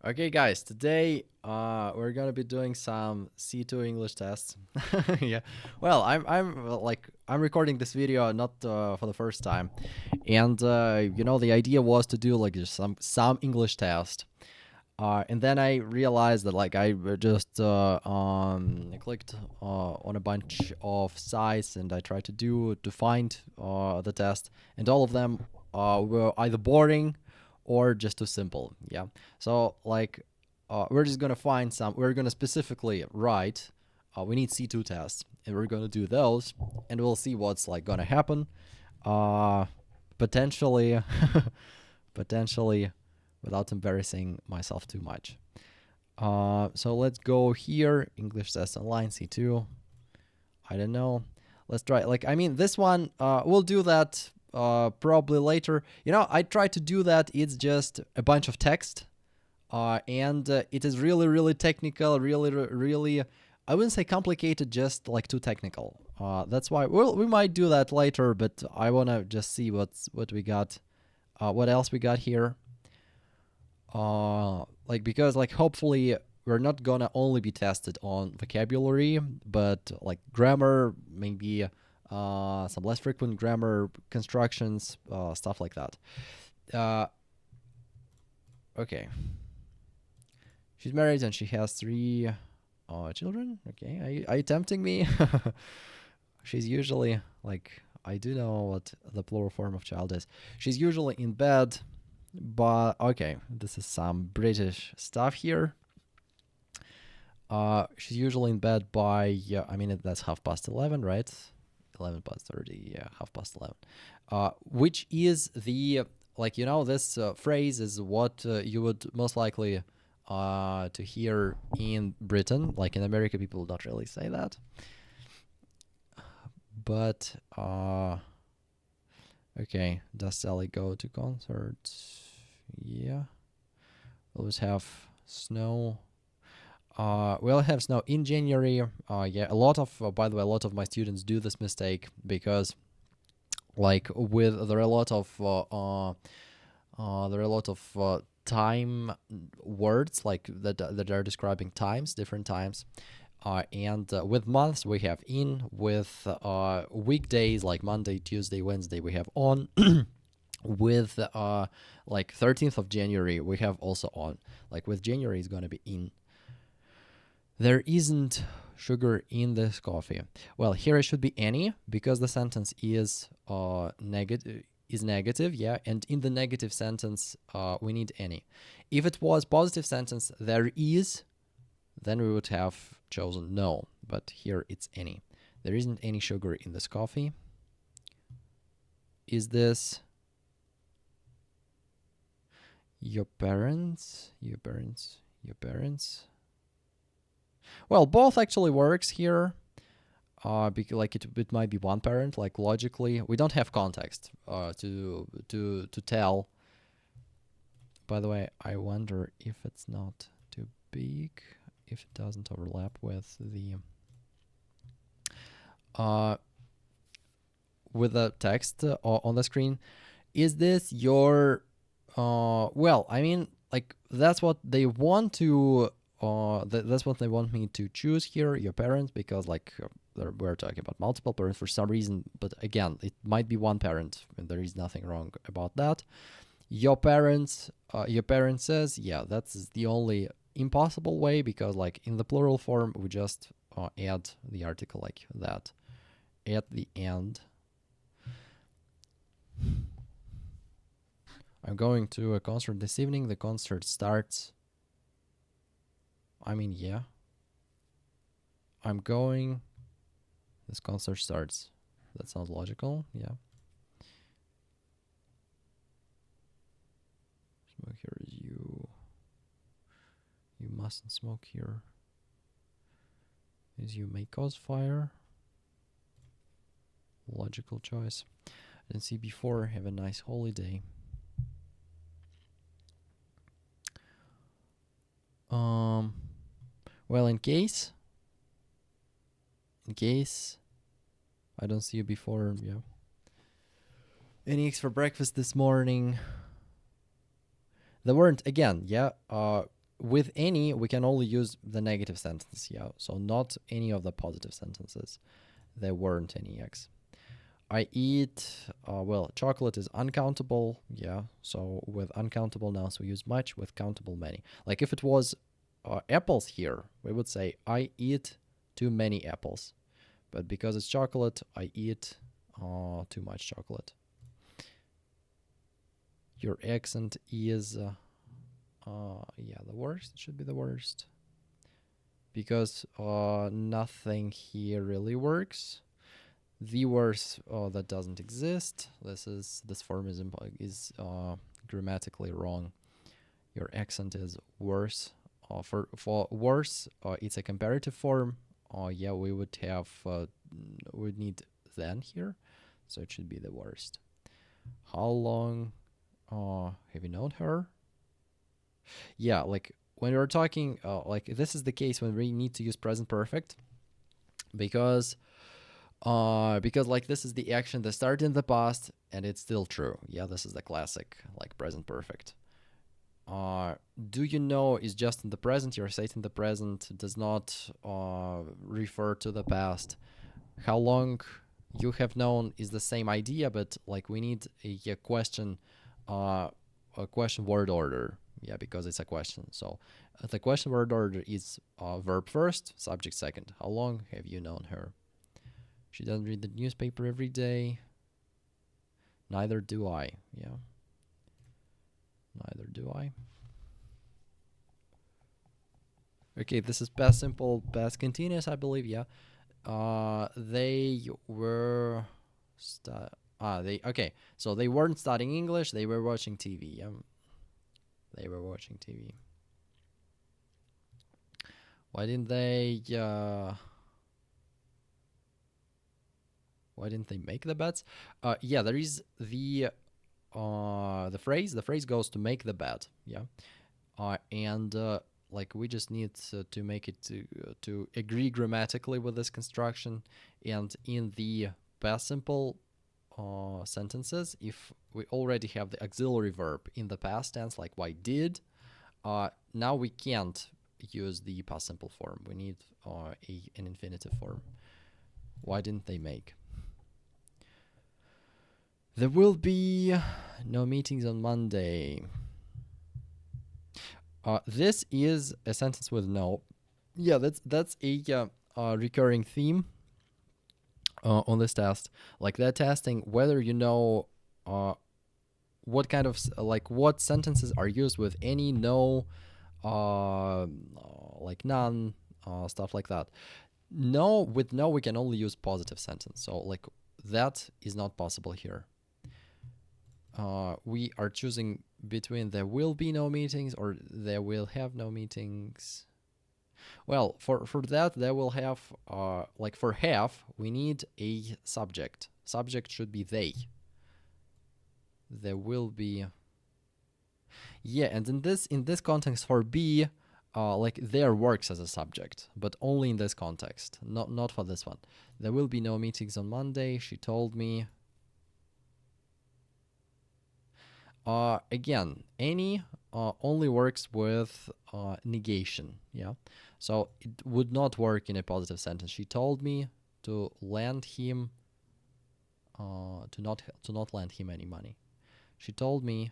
Okay, guys, today we're gonna be doing some C2 English tests. Yeah. Well, I'm recording this video not for the first time, and the idea was to do like just some English test. And then I realized that like I just clicked on a bunch of sites and I tried to find the test, and all of them were either boring or just too simple. Yeah. So like we're just gonna find some. We're gonna specifically write. We need C2 tests, and we're gonna do those, and we'll see what's like gonna happen. Uh, potentially, potentially without embarrassing myself too much. So let's go here. English test online C2. I don't know. Let's try. Like I mean, this one we'll do that probably later. I try to do that. It's just a bunch of text, and it is really really technical. Really. I wouldn't say complicated, just like too technical. That's why we might do that later, but I wanna just see what we got, what else we got here. Because like hopefully we're not gonna only be tested on vocabulary, but like grammar, maybe some less frequent grammar constructions, stuff like that. Uh, okay. She's married and she has three children. Okay, are you tempting me? She's usually like, I do know what the plural form of child is. She's usually in bed, but okay, this is some British stuff here. She's usually in bed by, I mean, that's 11:30, right? 11 past 30, yeah, 11:30. Which is the, like, this phrase is what you would most likely to hear in Britain. Like in America, people don't really say that. But, okay, does Sally go to concerts? Yeah. Always have snow. We'll have snow in January. Yeah, by the way, a lot of my students do this mistake because, like, there are a lot of time words like that are describing times, different times. And with months we have in. With weekdays like Monday, Tuesday, Wednesday we have on. With like 13th of January we have also on. Like with January is gonna be in. There isn't sugar in this coffee. Well, here it should be any because the sentence is negative, yeah, and in the negative sentence we need any. If it was positive sentence there is, then we would have chosen no, but here it's any. There isn't any sugar in this coffee. Is this your parents? Your parents? Well, both actually works here. Because like it might be one parent. Like logically, we don't have context to tell. By the way, I wonder if it's not too big, if it doesn't overlap with the text on the screen. Is this your? Well, I mean, like that's what they want to. That's what they want me to choose here, your parents, because like we're talking about multiple parents for some reason. But again, it might be one parent, and there is nothing wrong about that. Your parents says, yeah, that's the only impossible way because like in the plural form we just add the article like that at the end. I'm going to a concert this evening. The concert starts. I mean, yeah. I'm going. This concert starts. That sounds logical, yeah. Smoke here is you. You mustn't smoke here. Is you may cause fire. Logical choice. I didn't see before. Have a nice holiday. Well, in case I don't see you before, yeah. Any eggs for breakfast this morning? There weren't, again, yeah. with any, we can only use the negative sentence, yeah. So not any of the positive sentences. There weren't any X. I eat, well, chocolate is uncountable, yeah. So with uncountable nouns, we use much, with countable, many. Like if it was apples here, we would say, I eat too many apples. But because it's chocolate, I eat too much chocolate. Your accent is, yeah, the worst. It should be the worst. Because nothing here really works. The worst, that doesn't exist. This form is grammatically wrong. Your accent is worse. For worse, it's a comparative form. Yeah, we would have would need than here, so it should be the worst. How long have you known her? Yeah, like when we're talking, like this is the case when we need to use present perfect, because like this is the action that started in the past and it's still true. Yeah, this is the classic like present perfect. Do you know is just in the present. You're stating the present, does not refer to the past. How long you have known is the same idea, but like we need a question word order. Yeah, because it's a question. So the question word order is verb first, subject second. How long have you known her? She doesn't read the newspaper every day. Neither do I. Yeah. Neither do I. Okay, this is past simple, past continuous, I believe. Yeah. They were. Okay. So they weren't studying English. They were watching TV. Yeah. They were watching TV. Why didn't they? Why didn't they make the bets? Yeah, there is the phrase. The phrase goes to make the bet. Yeah. And like we just need to make it to agree grammatically with this construction. And in the past simple sentences, if we already have the auxiliary verb in the past tense, like why did, now we can't use the past simple form. We need an infinitive form. Why didn't they make? There will be no meetings on Monday. This is a sentence with no. Yeah, that's a recurring theme on this test. Like they're testing whether you know what kind of what sentences are used with any, no, like none, stuff like that. No, with no we can only use positive sentence. So like that is not possible here. We are choosing between there will be no meetings or there will have no meetings. Well, for that, there will have, like for have, we need a subject. Subject should be they. There will be. Yeah, and in this context for be, like there works as a subject, but only in this context, not for this one. There will be no meetings on Monday, she told me. Again, any only works with negation. Yeah, so it would not work in a positive sentence. She told me to lend him, to not lend him any money. She told me.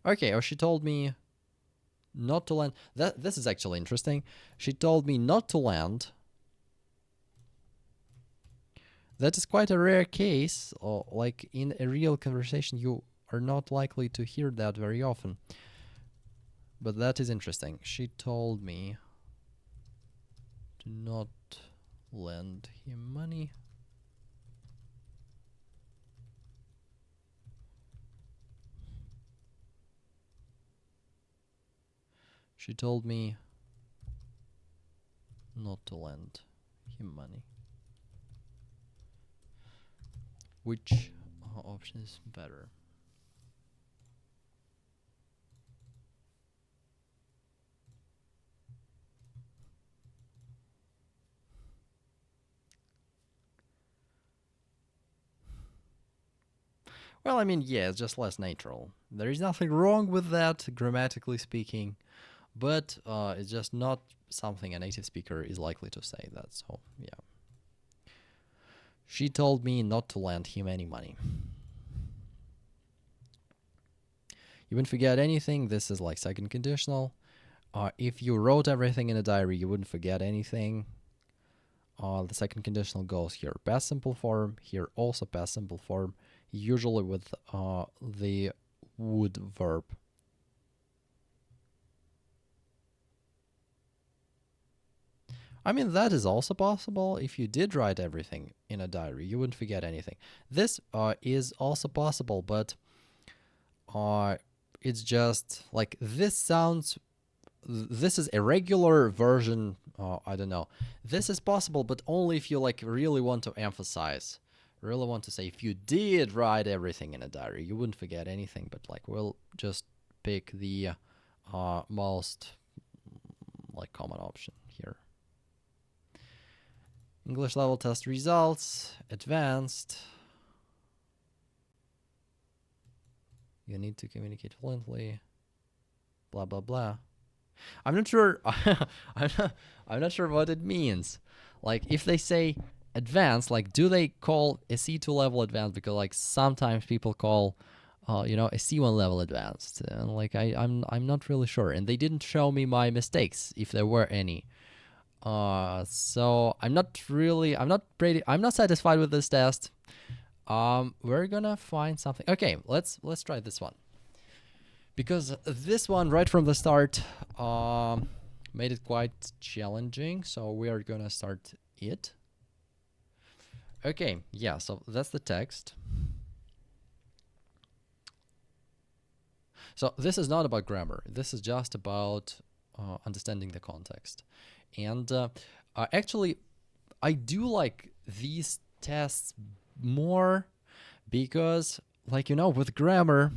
Okay, or she told me not to lend. This is actually interesting. She told me not to lend. That is quite a rare case. Or like in a real conversation, you are not likely to hear that very often. But that is interesting. She told me to not lend him money. She told me not to lend him money. Which option is better? Well, I mean, yeah, it's just less natural. There is nothing wrong with that, grammatically speaking, but it's just not something a native speaker is likely to say that. So, yeah. She told me not to lend him any money. You wouldn't forget anything. This is like second conditional. If you wrote everything in a diary, you wouldn't forget anything. The second conditional goes here past simple form, here also past simple form, usually with the would verb. I mean, that is also possible. If you did write everything in a diary, you wouldn't forget anything. This is also possible, but it's just like this sounds. This is a regular version. I don't know. This is possible, but only if you like really want to emphasize, really want to say if you did write everything in a diary, you wouldn't forget anything. But like we'll just pick the most like common option here. English level test results, advanced. You need to communicate fluently. Blah blah blah. I'm not sure. I'm not sure what it means. Like if they say advanced, like do they call a C2 level advanced? Because like sometimes people call, a C1 level advanced, and like I'm not really sure. And they didn't show me my mistakes if there were any. So I'm not satisfied with this test. We're gonna find something. Okay, let's try this one. Because this one right from the start made it quite challenging, so we are gonna start it. Okay, yeah, so that's the text. So this is not about grammar. This is just about understanding the context. And actually, I do like these tests more because, like, with grammar,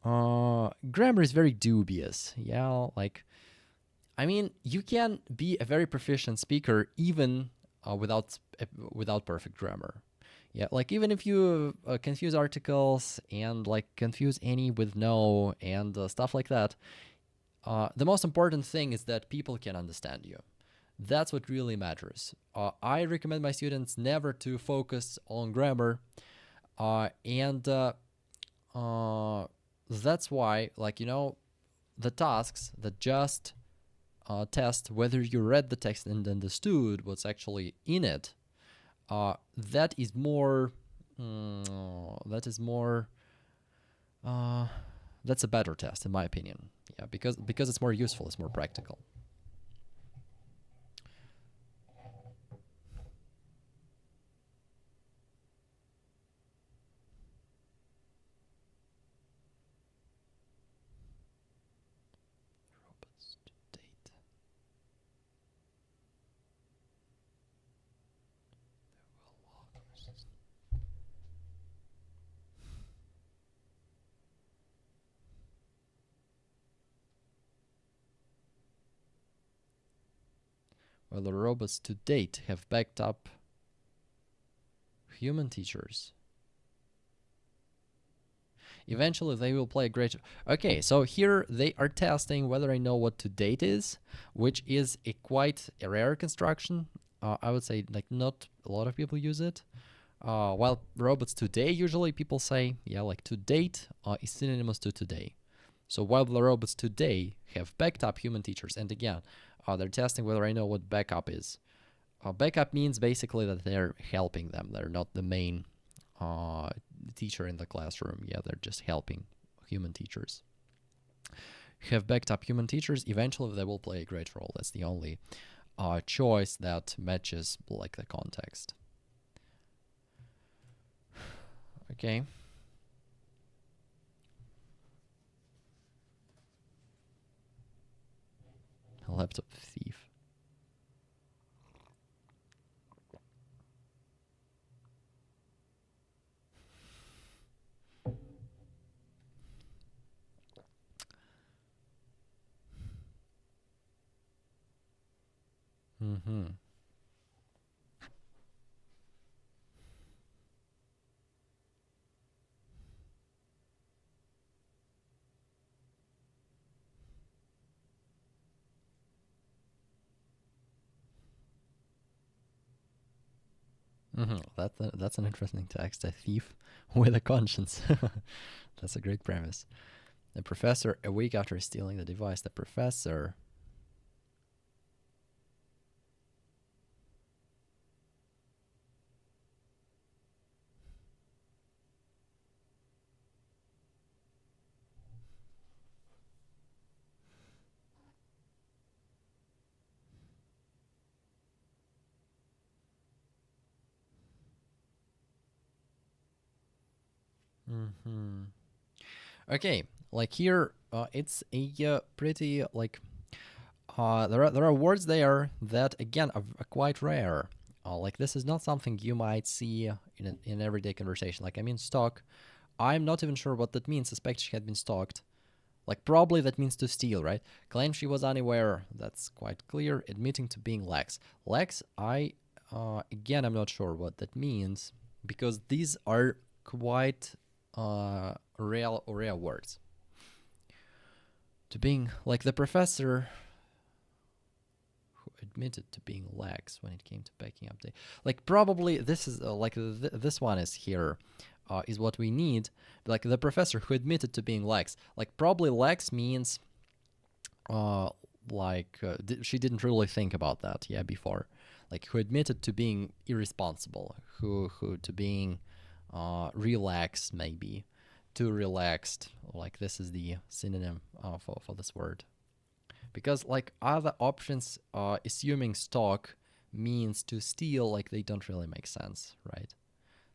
grammar is very dubious. Yeah, like, I mean, you can be a very proficient speaker even without perfect grammar. Yeah, like even if you confuse articles and like confuse any with no and stuff like that, the most important thing is that people can understand you. That's what really matters. I recommend my students never to focus on grammar, and that's why, like, the tasks that just test whether you read the text and understood what's actually in it, that is more, that's a better test in my opinion. Yeah, because it's more useful, it's more practical. Well, the robots to date have backed up human teachers. Eventually, they will play a great... Okay, so here they are testing whether I know what to date is, which is quite a rare construction. I would say like not a lot of people use it. While robots today, usually people say, yeah, like to date is synonymous to today. So while the robots today have backed up human teachers, and again, they're testing whether I know what backup is. Backup means basically that they're helping them. They're not the main teacher in the classroom. Yeah, they're just helping human teachers. Have backed up human teachers. Eventually, they will play a great role. That's the only choice that matches like the context. Okay. A laptop thief. Mm-hmm. That's an interesting text. A thief with a conscience. That's a great premise. The professor, a week after stealing the device, the professor. Okay, like here, it's a pretty like there are words there that again are quite rare. Like this is not something you might see in everyday conversation. Like I mean, stalk. I'm not even sure what that means. Suspect she had been stalked. Like probably that means to steal, right? Claim she was unaware. That's quite clear. Admitting to being lax. Lax. Again, I'm not sure what that means because these are quite rare words. To being like the professor who admitted to being lax when it came to backing up the like probably this is this one is here is what we need. Like the professor who admitted to being lax. Like probably lax means she didn't really think about that before. Like who admitted to being irresponsible, who to being relaxed, maybe too relaxed. Like this is the synonym for this word. Because like other options, assuming stalk means to steal, like they don't really make sense, right?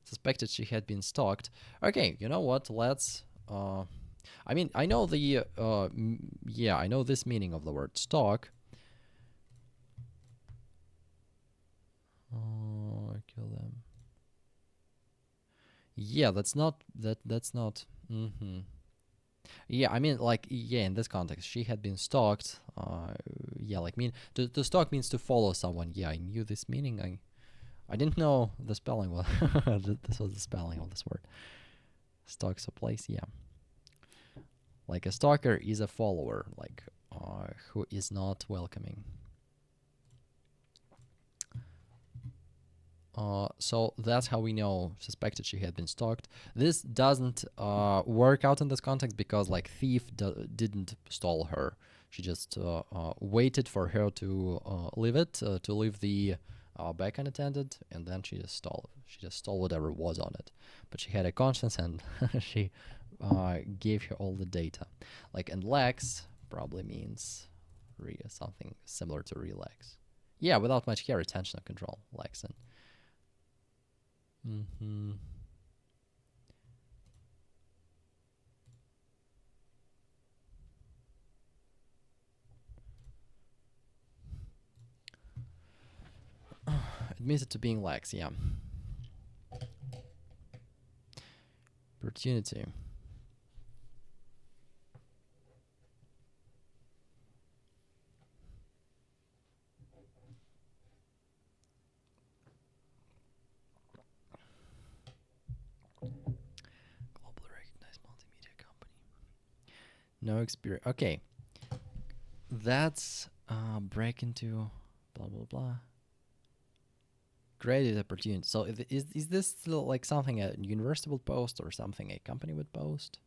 Suspected she had been stalked. Okay, you know what? Let's. I mean, I know the. I know this meaning of the word stalk. Kill them. Yeah, that's not. That's not. Yeah, I mean, like, in this context, she had been stalked. Like, to stalk means to follow someone. Yeah, I knew this meaning. I didn't know the spelling was. This was the spelling of this word. Stalks a place, yeah. Like, a stalker is a follower, like, who is not welcoming. So that's how we know suspected she had been stalked. This doesn't work out in this context because like thief didn't stall her. She just waited for her to leave it, to leave the back unattended, and then she just stole. She just stole whatever was on it. But she had a conscience and she gave her all the data. Like, and lax probably means something similar to relax. Yeah, without much care, attention and control, lax and. Admitted to being lax, yeah. Opportunity. Globally recognized multimedia company. No experience. Okay. That's break into blah blah blah. Created opportunity. So is this still like something a university would post or something a company would post?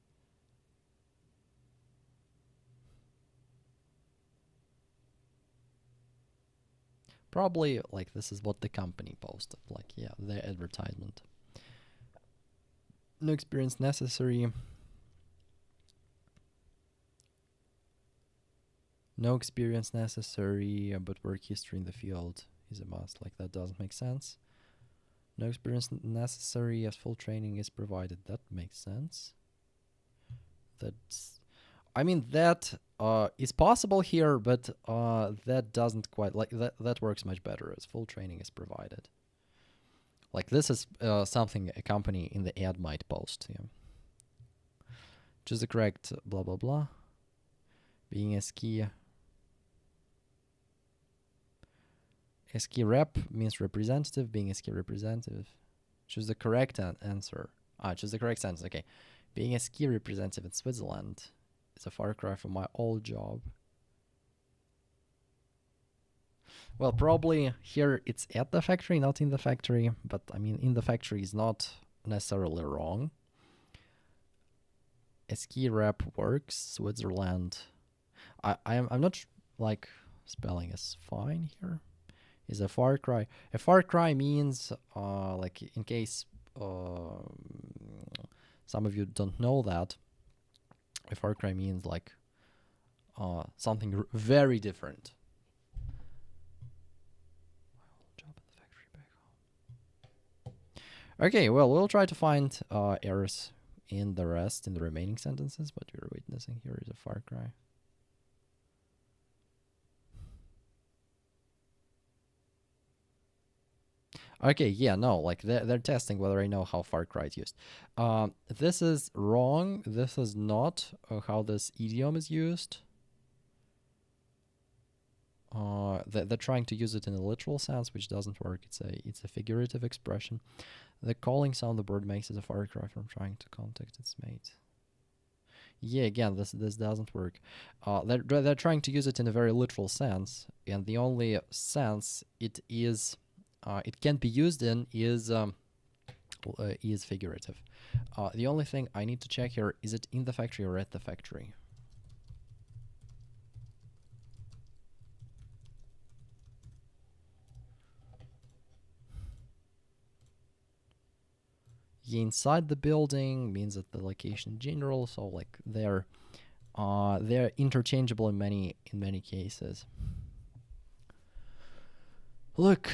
Probably like this is what the company posted. Like their advertisement. No experience necessary. No experience necessary, but work history in the field is a must. Like that doesn't make sense. No experience necessary as full training is provided. That makes sense. That is possible here, but that doesn't quite like that works much better as full training is provided. Like this is something a company in the ad might post. Yeah. Choose the correct blah blah blah. Being a ski rep means representative. Being a ski representative. Choose the correct answer. Choose the correct sentence. Okay. Being a ski representative in Switzerland is a far cry from my old job. Well, probably here it's at the factory, not in the factory, but I mean, in the factory is not necessarily wrong. Ski rep works, Switzerland. I'm not like spelling is fine here. Is a Far Cry. A Far Cry means like in case some of you don't know that, a Far Cry means like something very different. Okay, well, we'll try to find errors in the remaining sentences, but we're witnessing here is a Far Cry. Okay, yeah, no, like they're testing whether I know how Far Cry is used. This is wrong. This is not how this idiom is used. They're trying to use it in a literal sense, which doesn't work. It's a figurative expression. The calling sound the bird makes is a far cry from trying to contact its mate. Yeah, again, this doesn't work. They're trying to use it in a very literal sense, and the only sense it can be used in is figurative. The only thing I need to check here is it in the factory or at the factory. Inside the building means that the location in general, so like they're interchangeable in many cases. Look,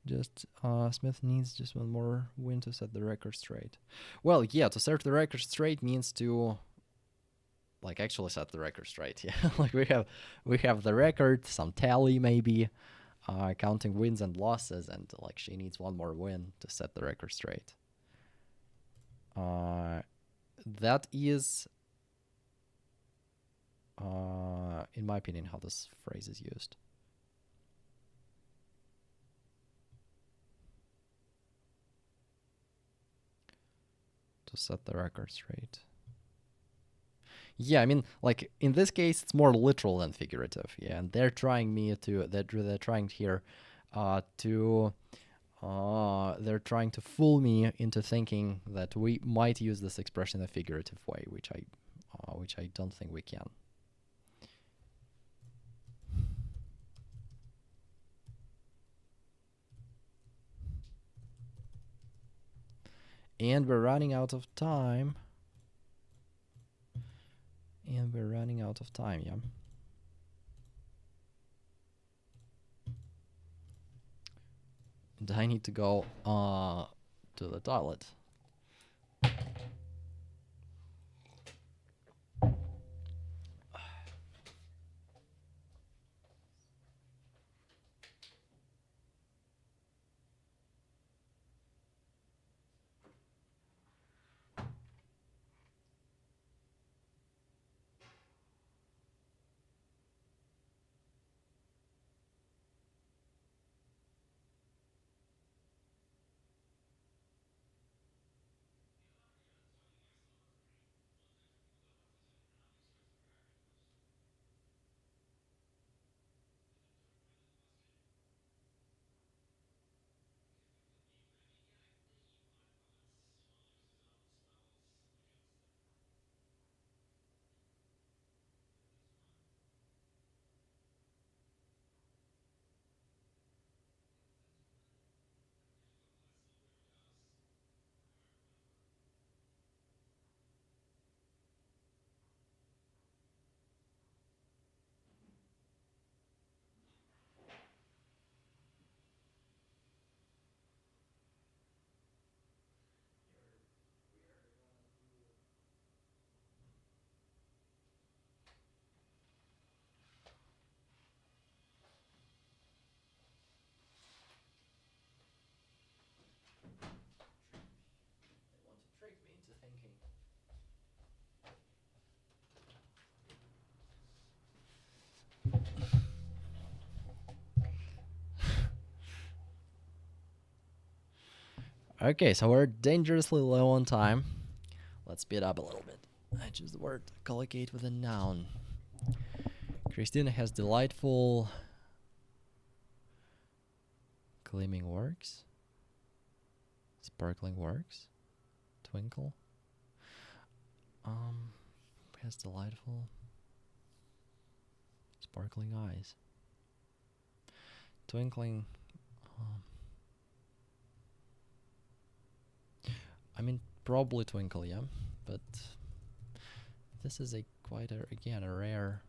just Smith needs just one more win to set the record straight. Well, yeah, to set the record straight means to like actually set the record straight. Yeah, like we have the record, some tally maybe, counting wins and losses, and like she needs one more win to set the record straight. That is, in my opinion, how this phrase is used. To set the record straight. Yeah, I mean, like in this case, it's more literal than figurative. Yeah, and they're trying they're trying here they're trying to fool me into thinking that we might use this expression in a figurative way, which I don't think we can. And we're running out of time. Yeah. And I need to go to the toilet. Okay, so we're dangerously low on time. Let's speed up a little bit. I choose the word collocate with a noun. Christina has delightful gleaming works, sparkling works, twinkle. Has delightful sparkling eyes, twinkling. I mean, probably twinkle, yeah, but this is a quite a, again a rare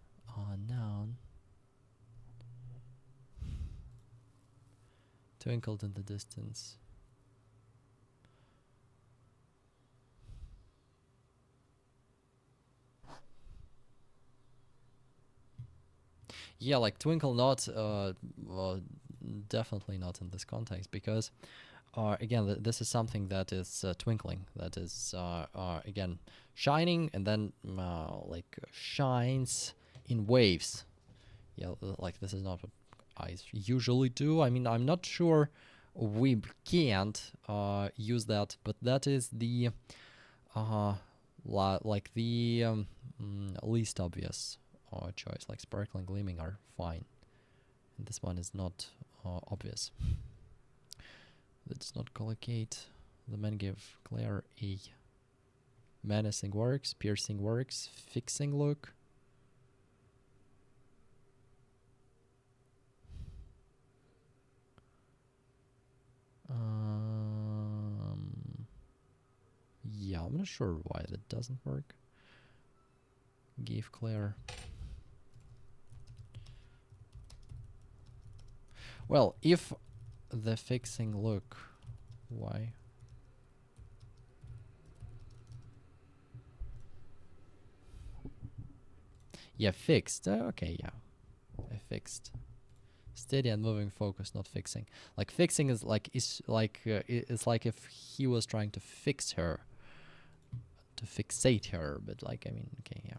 noun. Twinkled in the distance. Yeah, like twinkle not, definitely not in this context, because again, this is something that is twinkling, that is again shining, and then like shines in waves. Yeah, like this is not what eyes usually do. I mean, I'm not sure we can't use that, but that is the like the least obvious choice. Like sparkling, gleaming are fine, and this one is not obvious. Let's not collocate. The man gave Claire a menacing works, piercing works, fixing look. Yeah, I'm not sure why that doesn't work. Gave Claire. Well, if the fixing look, why? Yeah, fixed. Okay, yeah, I fixed. Steady and moving focus, not fixing. Like fixing is like it's like if he was trying to fix her, to fixate her, but like I mean, okay, yeah.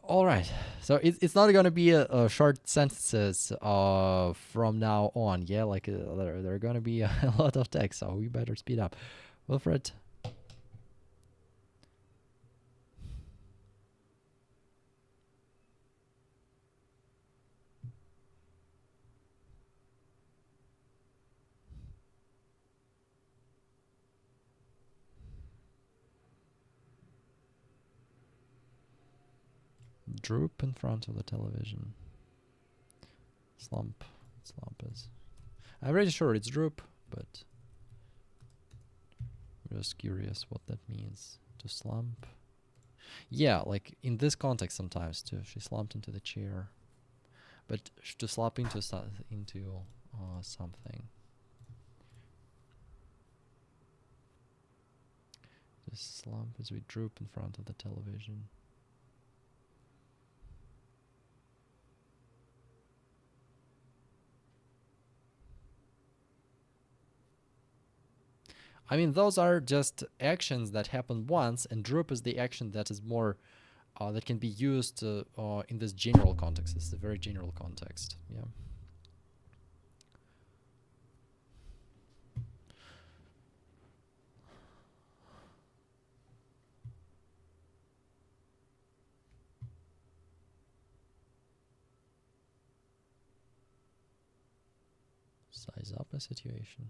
All right, so it's not gonna be a short sentences from now on. Yeah, like there are gonna be a lot of text, so we better speed up. Wilfred. Droop in front of the television. Slump. Slump is. I'm pretty sure it's droop, but I'm just curious what that means. To slump. Yeah, like in this context sometimes too. She slumped into the chair, but to slump into something. Just slump as we droop in front of the television. I mean, those are just actions that happen once, and droop is the action that is more that can be used in this general context. It's a very general context. Yeah. Size up a situation.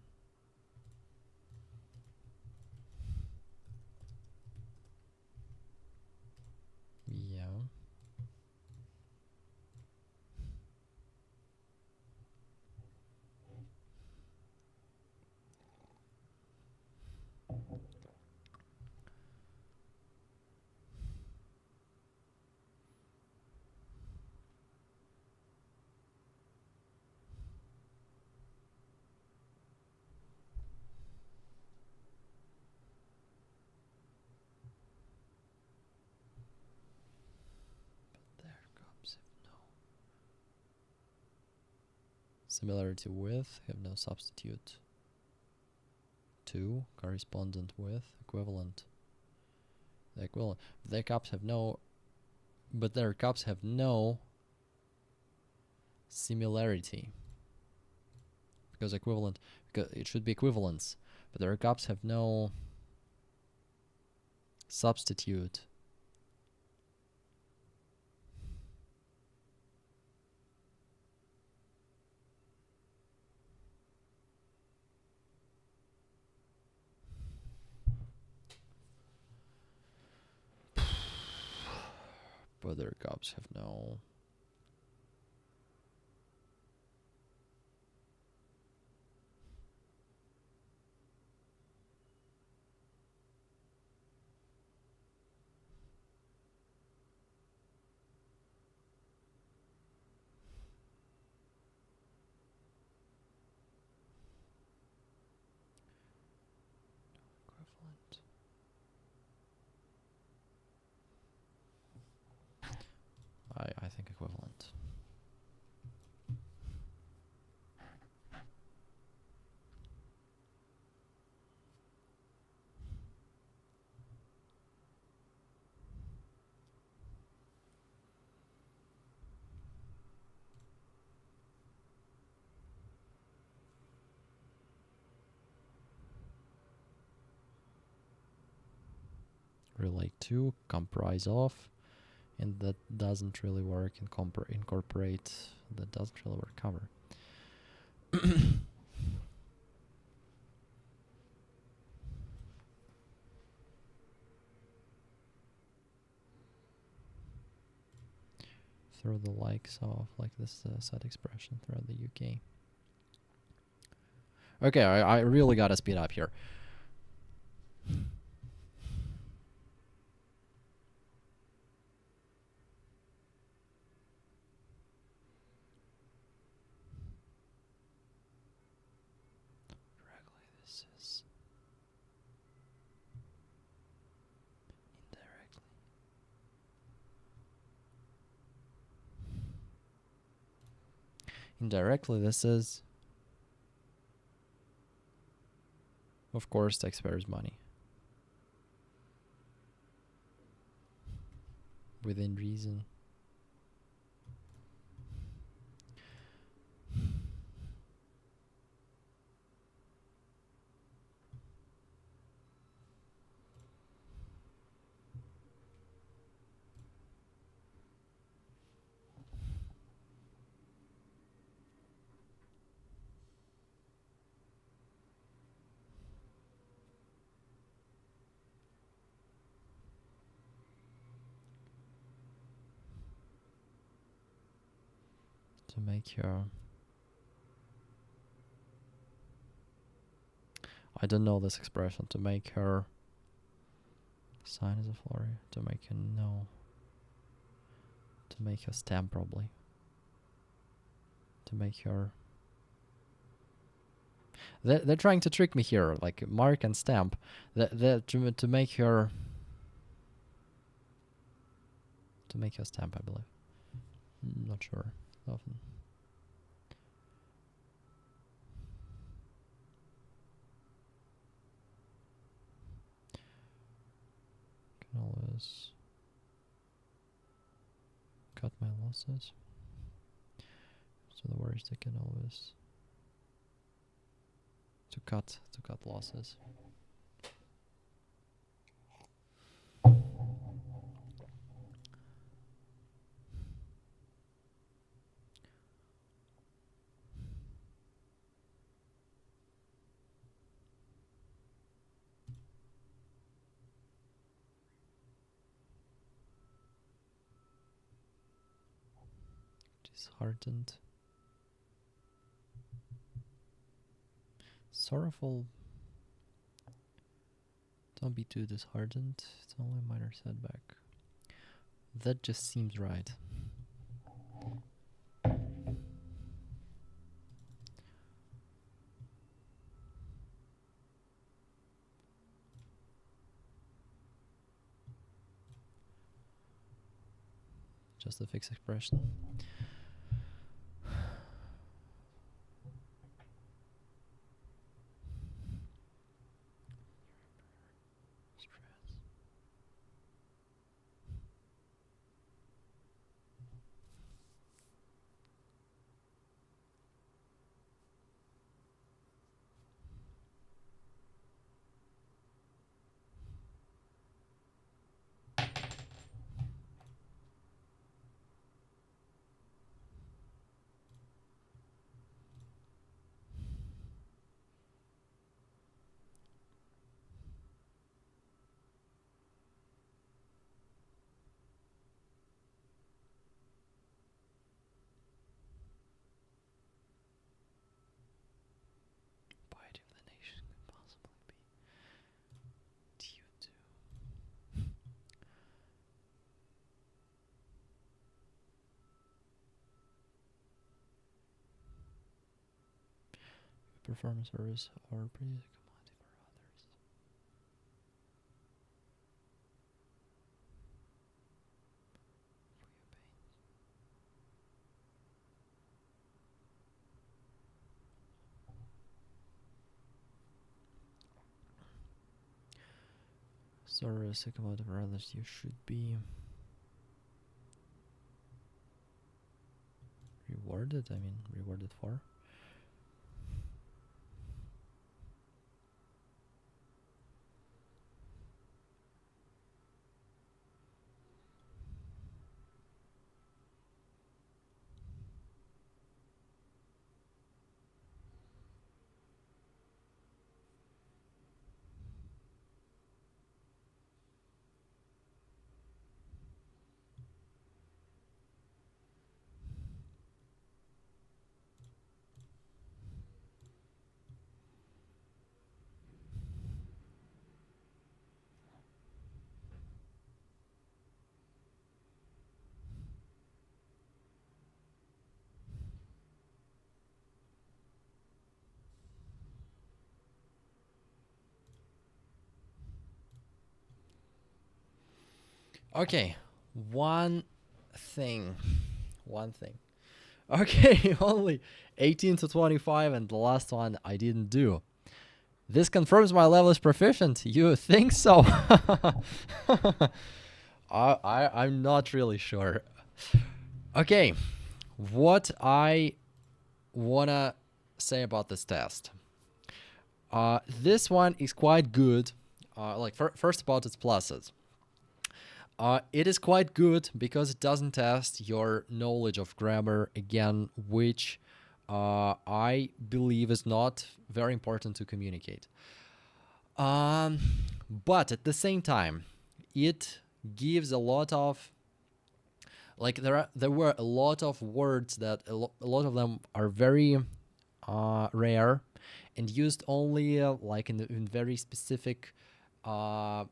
Yeah. There comes no. Similarity with, have no substitute. To, correspondent with, equivalent. The equivalent. Their cups have no, but their cups have no similarity. Because equivalent, because it should be equivalence, but their cups have no Substitute. Buttercups have no. Equivalent. I think equivalent. Relate to, comprise of, and that doesn't really work. Incorporate, that doesn't really work. Cover. Throw the likes of, like this set expression throughout the UK. Okay, I really gotta speed up here. Directly, this is indirectly. Indirectly, this is, of course, taxpayers' money. Within reason. To make your, I don't know this expression. To make her sign as a flurry. To make her no. To make her stamp probably. To make her. They're trying to trick me here, like mark and stamp. To make her. To make her stamp, I believe. Not sure. Often. Can always cut my losses. So the words they can always to cut losses. Disheartened. Sorrowful. Don't be too disheartened. It's only a minor setback. That just seems right. Just a fixed expression. perform a service or pretty commodity for others. Service a commodity for others, you should be rewarded. I mean, rewarded for. Okay, one thing. Okay, only 18 to 25, and the last one I didn't do. This confirms my level is proficient. You think so? I'm not really sure. Okay, what I wanna say about this test. This one is quite good. First about its pluses. It is quite good because it doesn't test your knowledge of grammar again, which I believe is not very important to communicate. But at the same time, it gives a lot of there were a lot of words that a lot of them are very rare and used only in very specific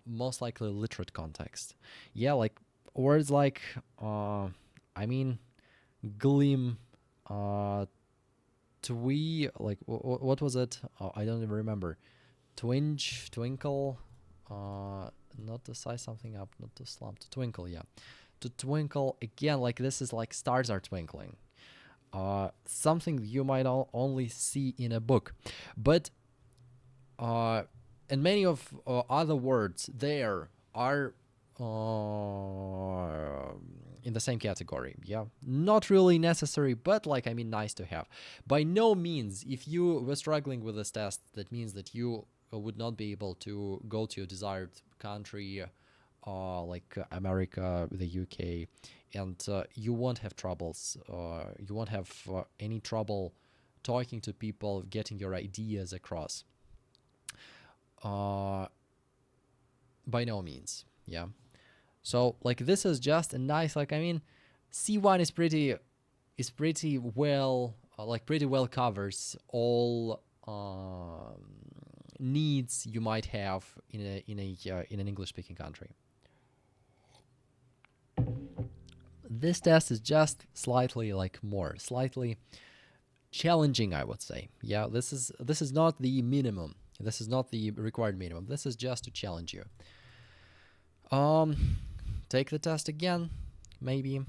most likely literate context. Yeah, like words like glim, what was it? Oh, I don't even remember. Twinge, twinkle, not to size something up, not to slump, to twinkle, yeah. To twinkle, again, like this is like stars are twinkling. Something you might only see in a book. But and many of other words there are in the same category. Yeah, not really necessary, but nice to have. By no means, if you were struggling with this test, that means that you would not be able to go to your desired country, like America, the UK, and you won't have troubles. You won't have any trouble talking to people, getting your ideas across. By no means, yeah. So this is just a nice C1 is pretty well pretty well covers all needs you might have in an English speaking country. This test is just slightly slightly challenging, I would say. Yeah, this is not the minimum. This is not the required minimum. This is just to challenge you. Take the test again, maybe. You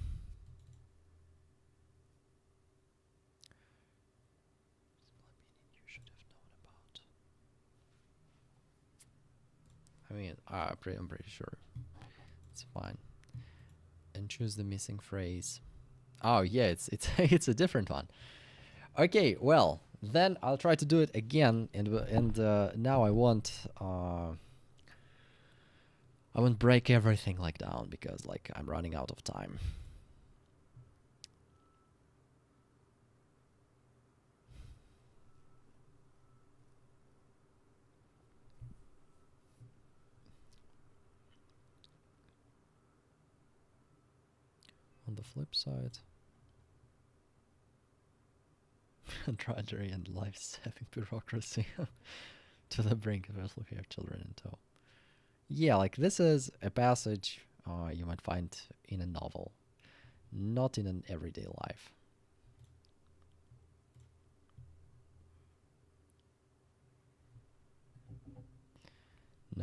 should have known about. I'm pretty sure it's fine. And choose the missing phrase. Oh yeah, it's it's a different one. Okay, well then I'll try to do it again, and now I won't break everything down because I'm running out of time. On the flip side, drudgery and life-saving bureaucracy to the brink of if you have children in tow. Yeah, this is a passage you might find in a novel, not in an everyday life.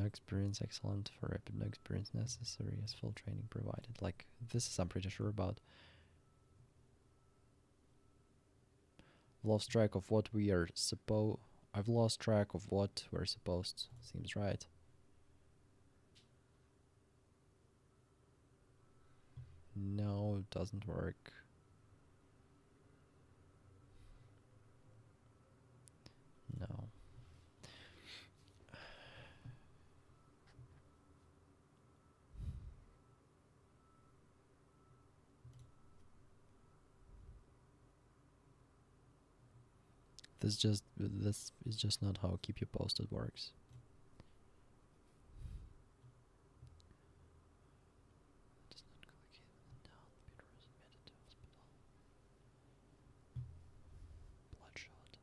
No experience excellent. For rapid, no experience necessary as full training provided. Like, this is I'm pretty sure about. Lost track of what we are I've lost track of what we're supposed. Seems right. No, it doesn't work. No. This is just not how Keep You Posted works. Bloodshot.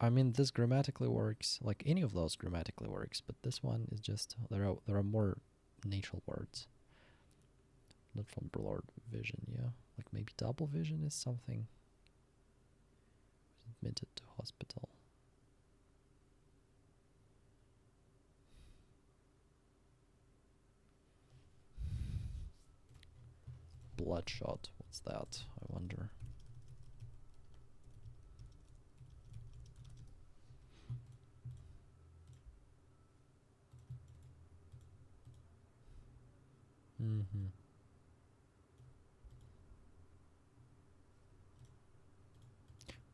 I mean, this grammatically works. Like any of those grammatically works, but this one is just there are more natural words. Not from blurred vision, yeah. Like maybe double vision is something. Admitted to hospital. Bloodshot. What's that? I wonder. Mm-hmm.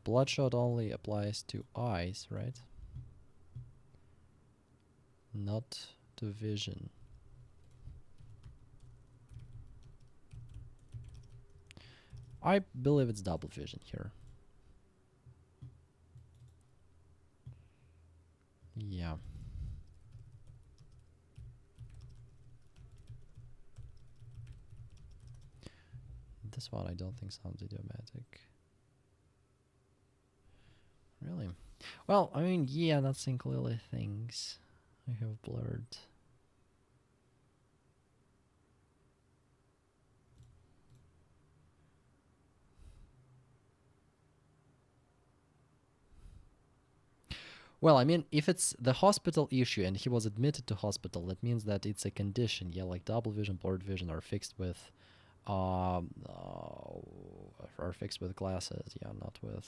Bloodshot only applies to eyes, right? Not to vision. I believe it's double vision here. Yeah. This one I don't think sounds idiomatic. Really? Well, I mean, yeah, not seeing clearly things I have blurred. Well, I mean, if it's the hospital issue and he was admitted to hospital, that means that it's a condition. Yeah, like double vision, blurred vision are fixed with, are fixed with glasses. Yeah, not with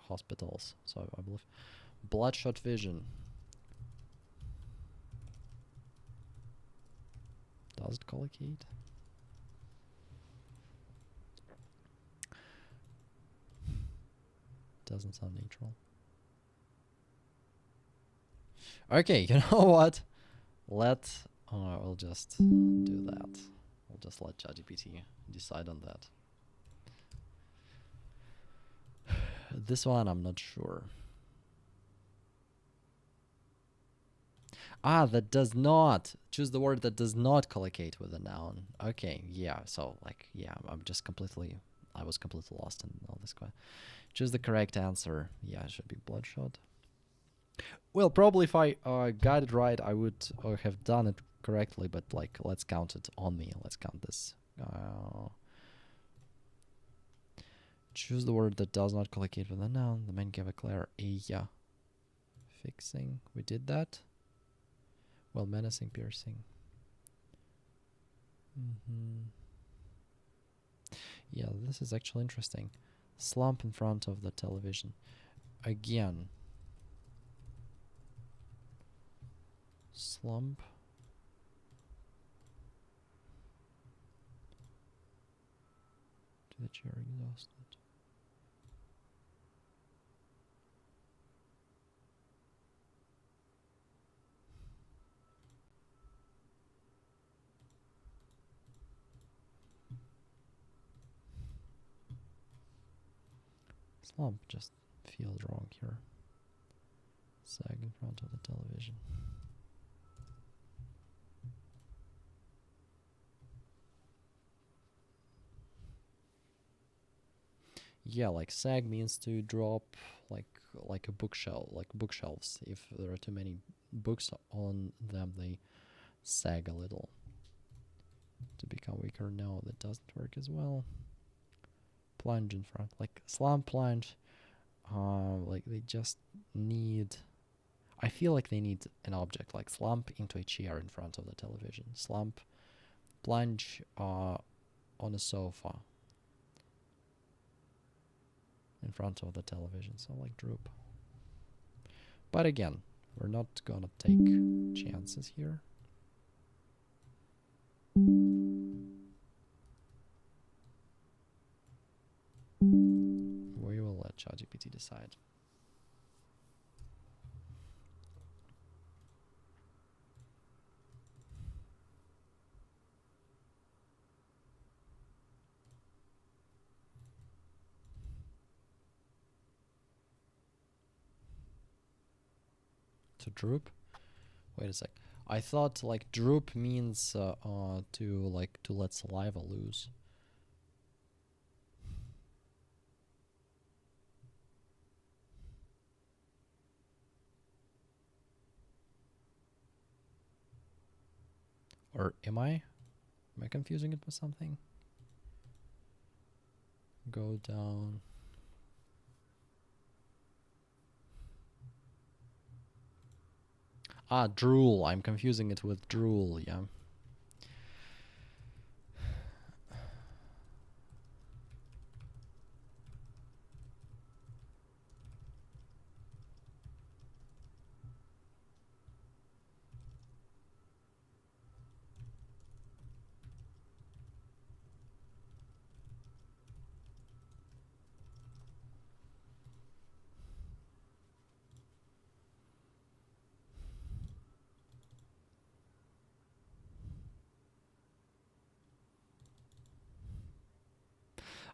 hospitals. So I believe bloodshot vision. Does it collocate? Doesn't sound natural. Okay, you know what? We'll just do that. We'll just let ChatGPT decide on that. This one, I'm not sure. Ah, that does not. Choose the word that does not collocate with a noun. Okay, yeah, so, like, yeah, I was completely lost in all this. Choose the correct answer. Yeah, it should be bloodshot. Well, probably if I got it right, I would have done it correctly, but, like, let's count it on me. Let's count this. Choose the word that does not collocate with a noun. The main give a clear yeah. Fixing. We did that. Well, menacing, piercing. Yeah, this is actually interesting. Slump in front of the television. Again. Slump. To the chair exhausted. Slump just feels wrong here. Sag in front of the television. Yeah, like sag means to drop like a bookshelf, like bookshelves. If there are too many books on them, they sag a little to become become weaker. No, that doesn't work as well. Plunge in front, like slump plunge. Like they just need. I feel like they need an object, like slump into a chair in front of the television. Slump, plunge on a sofa in front of the television. So like droop. But again, we're not gonna take chances here. We will let ChatGPT decide. To droop? Wait a sec. I thought like droop means to let saliva loose. Or am I? Am I confusing it with something? Go down. Ah, drool. I'm confusing it with drool, yeah.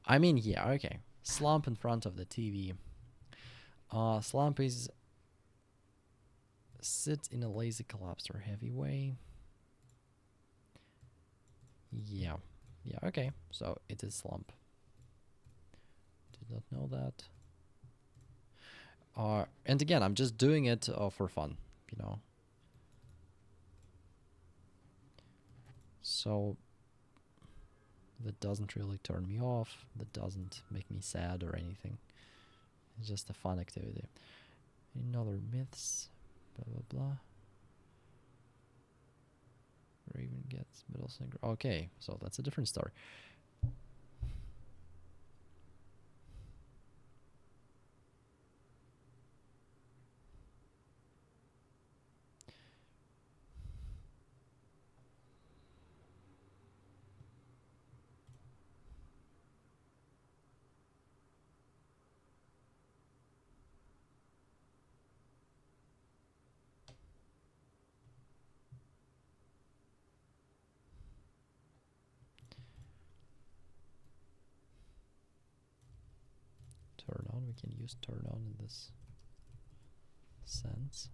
I mean, yeah, okay. Slump in front of the TV. Slump is sit in a lazy collapse or heavy way. Yeah. Yeah, okay. So it is slump. Did not know that. And again, I'm just doing it for fun, you know. So that doesn't really turn me off. That doesn't make me sad or anything. It's just a fun activity. Another myths. Blah, blah, blah. Raven gets middle finger. Okay, so that's a different story. Turn on. We can use turn on in this sense.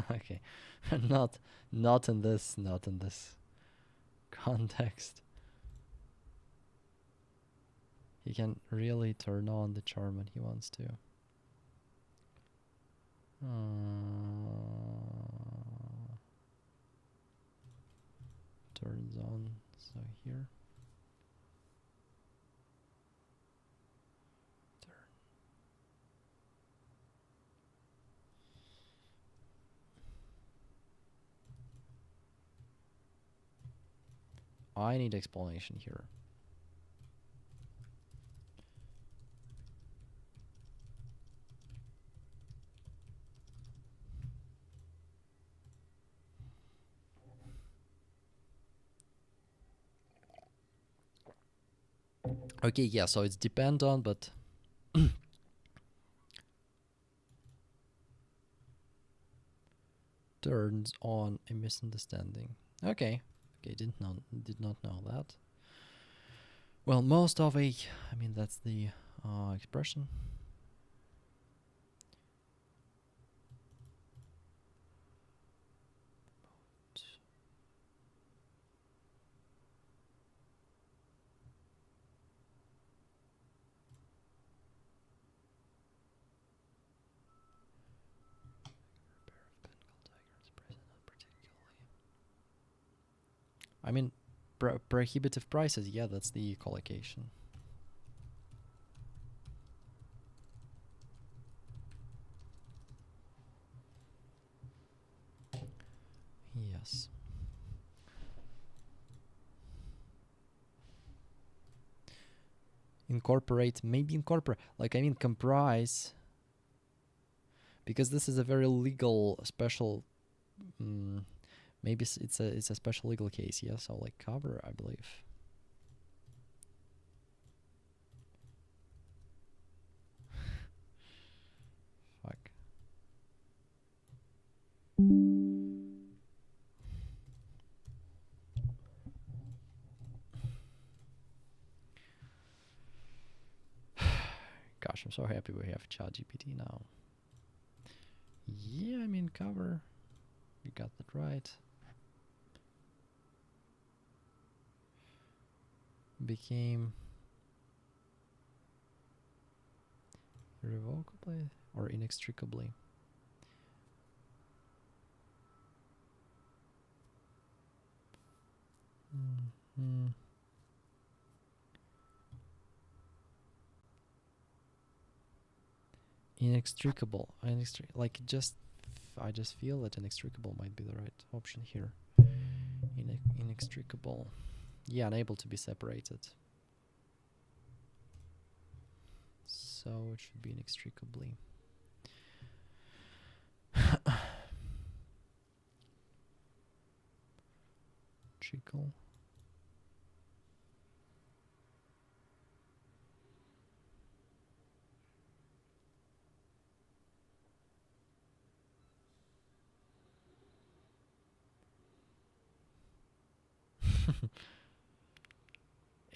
Okay, not in this context. He can really turn on the charm when he wants to. Turns on. So here. I need explanation here. Okay, yeah, so it's depend on, but turns on a misunderstanding. Okay, did not know that. Well, most of a, I mean, that's the expression. I mean, prohibitive prices, yeah, that's the collocation. Yes. Incorporate, maybe incorporate, like, I mean, comprise, because this is a very legal, special, maybe it's a special legal case, yeah, so like cover, I believe. Fuck. Gosh, I'm so happy we have ChatGPT now. Yeah, I mean, cover. You got that right. Became irrevocably or inextricably. Inextricable. Like, just I just feel that inextricable might be the right option here. Inextricable. Yeah, unable to be separated. So it should be inextricably. Trickle.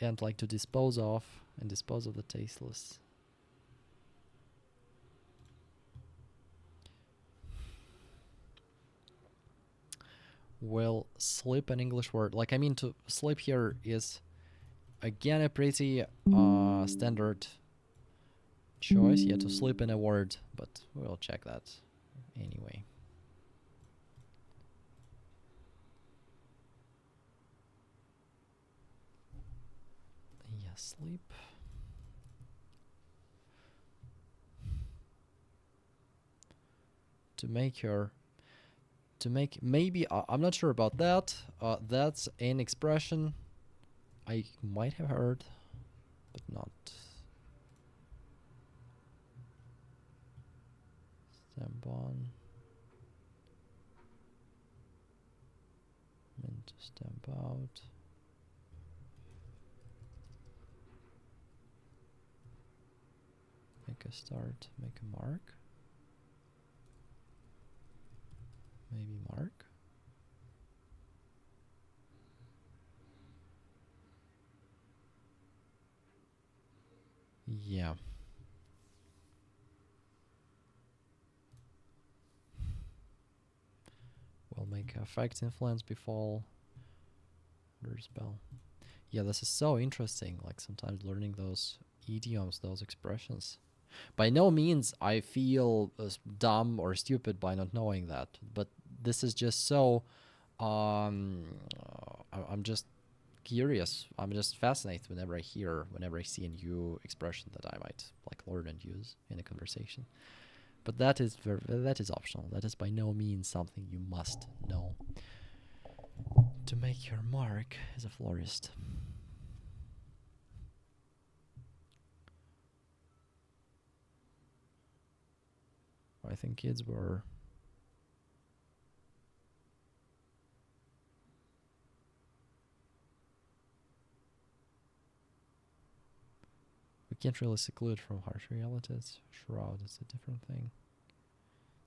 And like to dispose of and dispose of the tasteless. Well, slip an English word. Like, I mean, to slip here is again a pretty standard choice. Yeah, to slip in a word, but we'll check that anyway. Yeah, sleep. To make her. To make, maybe, I'm not sure about that. That's an expression I might have heard, but not. Stamp on. Meant to stamp out. Make a start, make a mark. Maybe mark. Yeah. We'll make effect influence befall. Order spell. Yeah, this is so interesting. Like, sometimes learning those idioms, those expressions. By no means I feel dumb or stupid by not knowing that, but this is just so. I'm just curious. I'm just fascinated whenever I see a new expression that I might like learn and use in a conversation. But that is optional. That is by no means something you must know. To make your mark as a florist. I think kids were. We can't really seclude from harsh realities. Shroud is a different thing.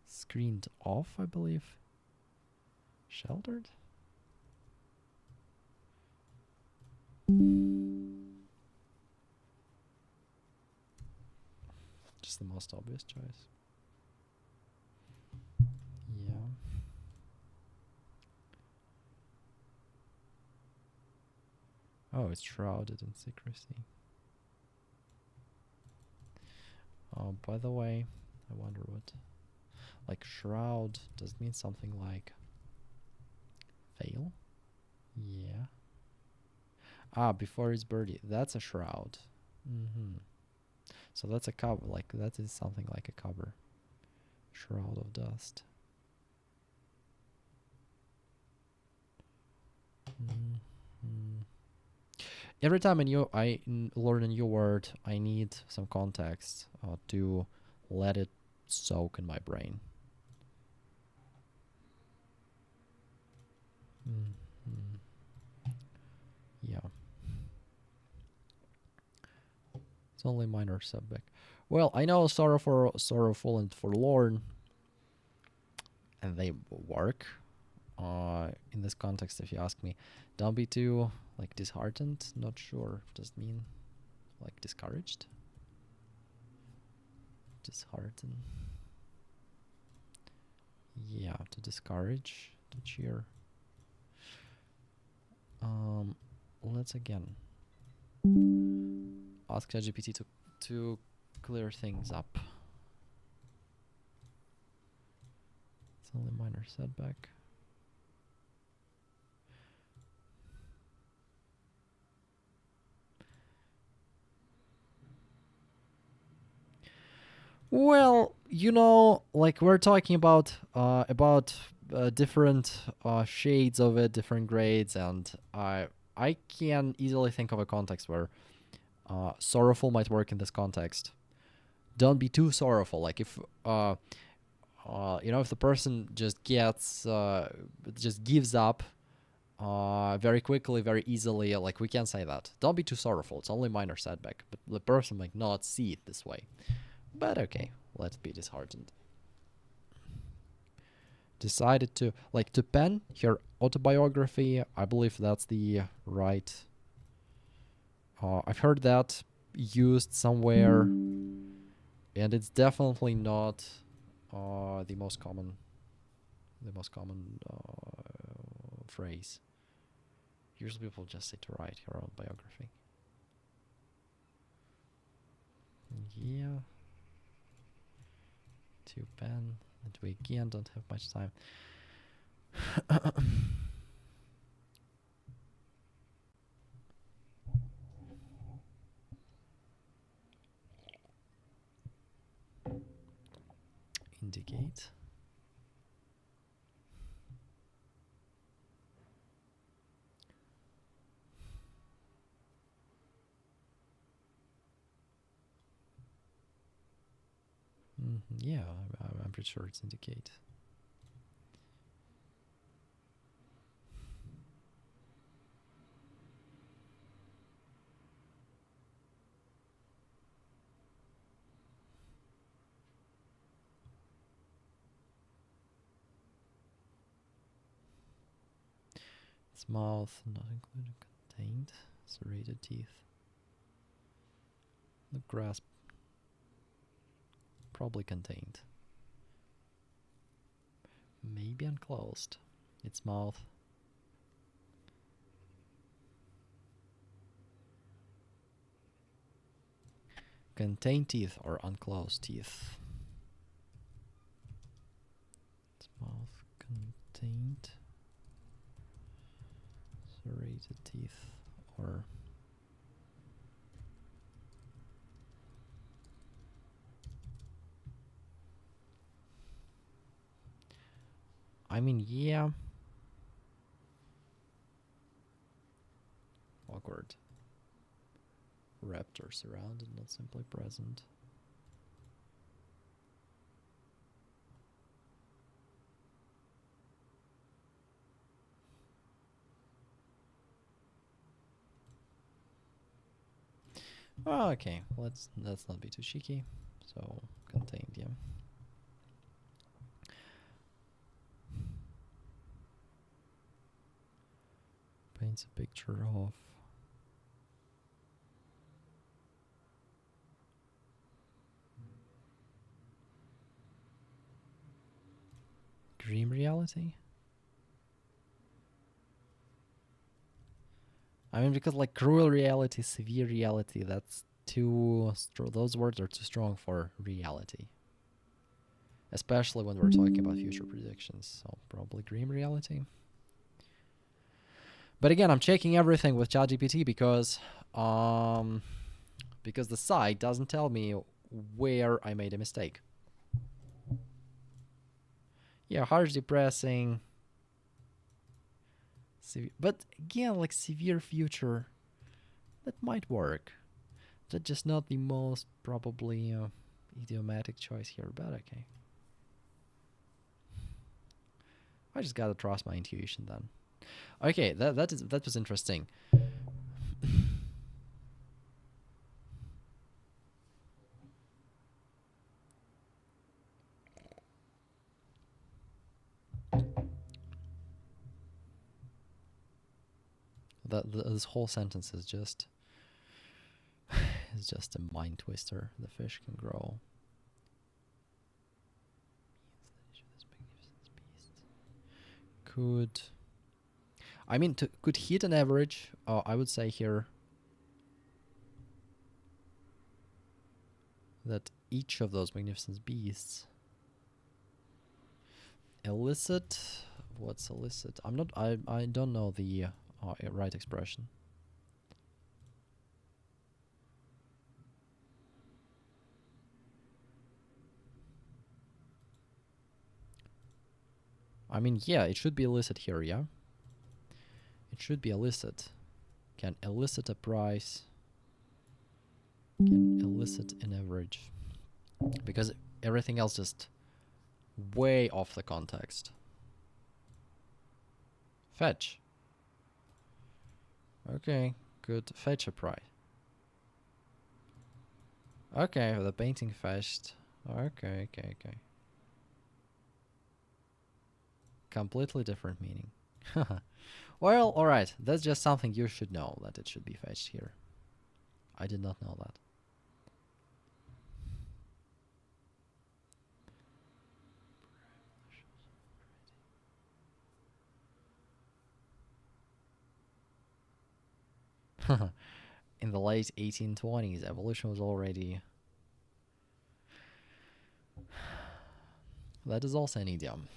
Screened off, I believe. Sheltered? It's the most obvious choice. Yeah. Oh, it's shrouded in secrecy. Oh, by the way, I wonder what... Like, shroud does it mean something like... Veil? Yeah. Ah, before it's birdie. That's a shroud. So that's a cover. Like, that is something like a cover. Shroud of dust. Every time I learn a new word, I need some context to let it soak in my brain. Yeah. It's only minor setback. Well, I know sorrowful and forlorn, and they work in this context, if you ask me. Don't be too, like, disheartened. Not sure. Does it mean, like, discouraged? Dishearten. Yeah, to discourage, to cheer. Let's again ask ChatGPT to clear things up. It's only minor setback. Well, you know, like, we're talking about different shades of it, different grades, and I can easily think of a context where sorrowful might work in this context. Don't be too sorrowful. Like, if if the person just gives up very quickly, very easily, like, we can say that. Don't be too sorrowful. It's only minor setback, but the person might not see it this way. But okay, let's be disheartened. Decided to pen her autobiography. I believe that's the right. I've heard that used somewhere, and it's definitely not the most common phrase. Usually people just say to write her own biography. Yeah. To pen, and we again don't have much time. Indicate. Yeah, I'm pretty sure it's indicate. Its mouth not included, contained, serrated teeth. The grasp probably contained. Maybe unclosed. Its mouth. Contained teeth or unclosed teeth. Its mouth contained serrated teeth or I mean, yeah. Awkward. Raptor surrounded, not simply present. Oh, okay, let's not be too cheeky. So, contained, yeah. Paints a picture of Dream reality? I mean, because like cruel reality, severe reality, that's too those words are too strong for reality. Especially when we're talking about future predictions. So probably dream reality. But again, I'm checking everything with ChatGPT because the site doesn't tell me where I made a mistake. Yeah, harsh, depressing. But again, like severe future, that might work. That's just not the most probably idiomatic choice here, but okay. I just gotta trust my intuition then. Okay, that was interesting. This whole sentence is just a mind twister. The fish can grow. Could I mean could hit an average? I would say here that each of those magnificent beasts elicit. What's elicit? I'm not. I don't know the right expression. I mean, yeah, it should be illicit here, yeah? It should be illicit. Can elicit a price. Can elicit an average. Because everything else just way off the context. Fetch. Okay, good. Fetch a price. Okay, the painting fetched. Okay. Completely different meaning. Well, alright. That's just something you should know, that it should be fetched here. I did not know that. In the late 1820s, evolution was already... That is also an idiom.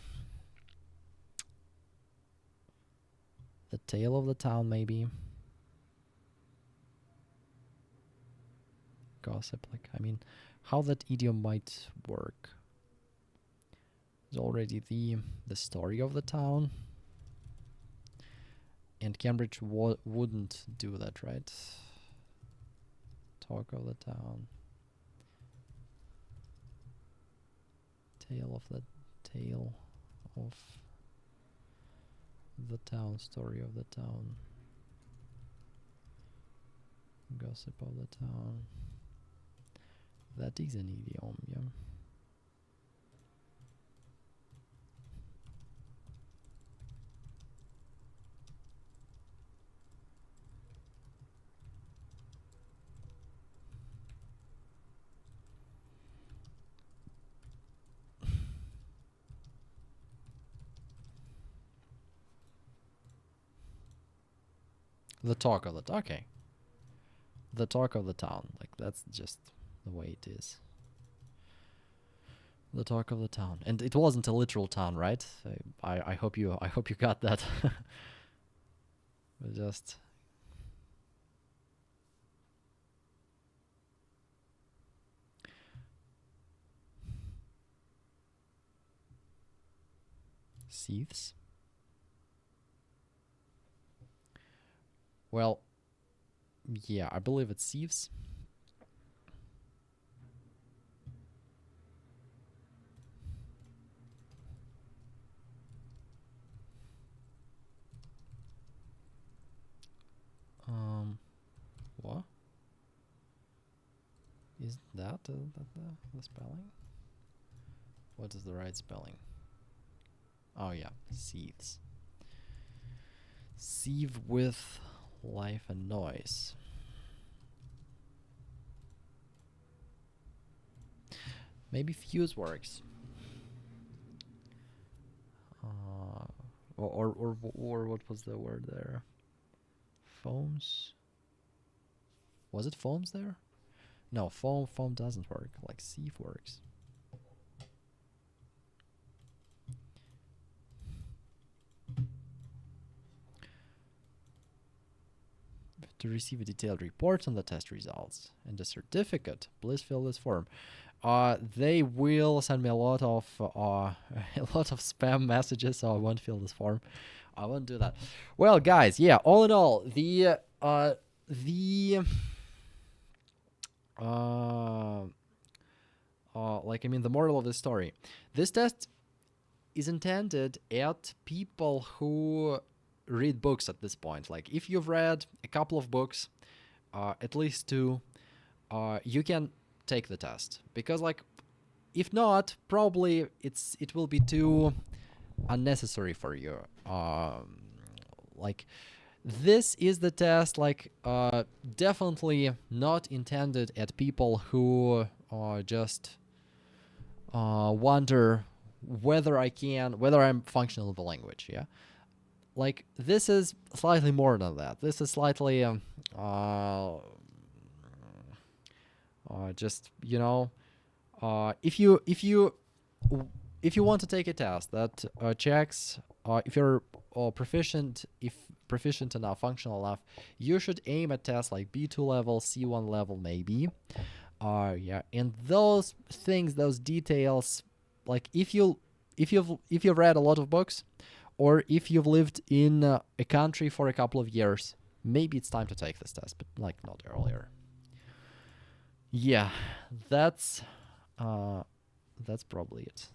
The tale of the town, maybe. Gossip, like, I mean, how that idiom might work. There's already the story of the town. And Cambridge wouldn't do that, right? Talk of the town. Tale of the town, story of the town. Gossip of the town. That is an idiom, yeah. The talk of the okay. The talk of the town, like that's just the way it is. The talk of the town, and it wasn't a literal town, right? I hope you got that. But just Thieves. Well, yeah, I believe it's thieves. What? Is that the spelling? What is the right spelling? Oh yeah, seethes. Sieve with life and noise. Maybe fuse works. or what was the word there? Foams? Was it foams there? No, foam doesn't work. Like sieve works. To receive a detailed report on the test results and a certificate, please fill this form. They will send me a lot of spam messages, so I won't fill this form. I won't do that. Well, guys, yeah. All in all, the moral of the story. This test is intended at people who read books at this point. Like, if you've read a couple of books, at least 2, you can take the test. Because, like, if not, probably it will be too unnecessary for you. Like, this is the test, like, definitely not intended at people who just wonder whether I'm functional in the language, yeah? Like, this is slightly more than that. This is slightly, just, if you want to take a test that checks if you're proficient enough, functional enough, you should aim at tests like B2 level, C1 level, maybe. Yeah, and those things, those details, like, if you've read a lot of books, or if you've lived in a country for a couple of years, maybe it's time to take this test, but, like, not earlier. Yeah, that's probably it.